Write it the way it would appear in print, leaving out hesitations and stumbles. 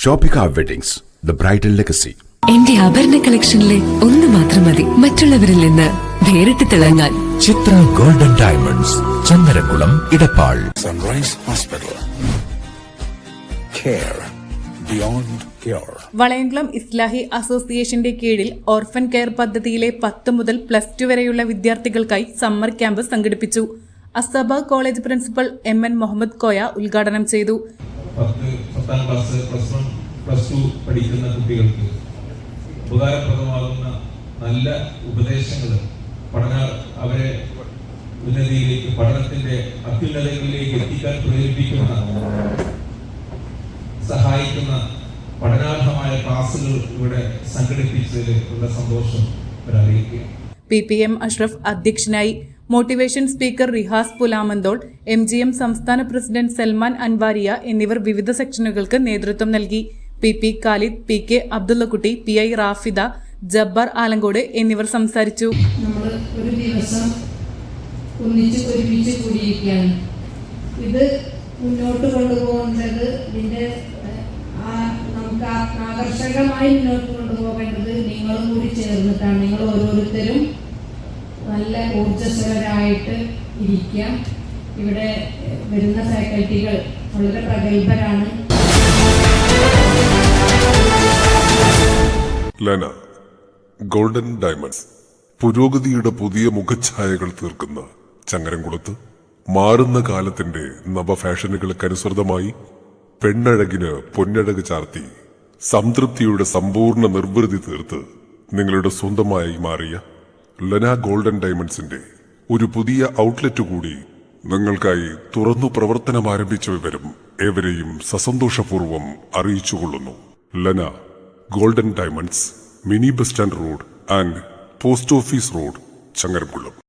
Shoppika weddings the bridal legacy. എന്റെ ആഭരണ കളക്ഷനിലെ ഒന്ന് മാത്രം മതി മറ്റുള്ളവരിൽ നിന്ന് വേറിട്ട് തിളങ്ങാൻ. Chitra golden diamonds, Chandanakulam, Edappal. Sunrise hospital, care beyond care. Valayamkulam Islahi അസോസിയേഷന്റെ കീഴിൽ ഓർഫൻ കെയർ പദ്ധതിയിലെ 10 മുതൽ +2 വരെയുള്ള വിദ്യാർത്ഥികൾക്കായി സമ്മർ ക്യാമ്പ് സംഘടിപ്പിച്ചു. അസബ college principal MN Muhammad Koya ഉദ്ഘാടനം ചെയ്തു. 10ാം ക്ലാസ്, +1, +2 പഠിക്കുന്ന കുട്ടികൾക്ക് ഉപകാരപ്രദമാകുന്ന നല്ല ഉപദേശങ്ങൾ അവരെ ഉന്നതിയിലേക്ക്, പഠനത്തിന്റെ അത്യുന്നതങ്ങളിലേക്ക് എത്തിക്കാൻ പ്രേരിപ്പിക്കുന്ന, സഹായിക്കുന്ന പഠനാർഹമായ ക്ലാസുകൾ ഇവിടെ സംഘടിപ്പിച്ചതിൽ ഉള്ള സന്തോഷം അറിയിക്കുക. PPM അഷ്റഫ് അധ്യക്ഷനായി. Motivation speaker Rihas Pulamanthole, MGM സംസ്ഥാന പ്രസിഡന്റ് സൽമാൻ അൻവാരിയ എന്നിവർ വിവിധ സെക്ഷനുകൾക്ക് നേതൃത്വം നൽകി. PP Khalid, PK Abdullakutty, PI റാഫിദ, Jabbar Alankode എന്നിവർ സംസാരിച്ചു. നമ്മൾ ഒരു ദിവസം ഒരുമിച്ച് കൂടിയിരിക്കുകയാണ്. ഇത് മുന്നോട്ട് കൊണ്ടുപോകേണ്ടത്, ഇതിന്റെ നമുക്ക് ആകർഷകമായി മുന്നോട്ട് കൊണ്ടുപോകേണ്ടത് നിങ്ങളും കൂടി ചേർന്നിട്ടാണ്. നിങ്ങൾ ഓരോരുത്തരും നല്ല ഊർജ്ജസ്വലരായിട്ട് ഇരിക്കാം. ഇവിടെ വരുന്ന ഫാക്കൽറ്റികൾ വളരെ പ്രഗത്ഭരാണ്. ലന ഗോൾഡൻ ഡയമണ്ട്സ്, പുരോഗതിയുടെ പുതിയ മുഖഛായകൾ തീർക്കുന്ന ചങ്ങരംകുളത്ത് മാറുന്ന കാലത്തിന്റെ നവഫാഷനുകൾക്കനുസൃതമായി പെണ്ണഴകിന് പൊന്നഴക് ചാർത്തി സംതൃപ്തിയുടെ സമ്പൂർണ്ണ നിർവൃതി തീർത്ത് നിങ്ങളുടെ സ്വന്തമായി മാറിയ ലന ഗോൾഡൻ ഡയമണ്ട്സിന്റെ ഒരു പുതിയ ഔട്ട്ലെറ്റ് കൂടി നിങ്ങൾക്കായി തുറന്നു പ്രവർത്തനം ആരംഭിച്ച വിവരം ഏവരെയും സസന്തോഷപൂർവ്വം അറിയിച്ചുകൊള്ളുന്നു. Lana golden diamonds, mini bus stand road and post office road, Changaramkulam.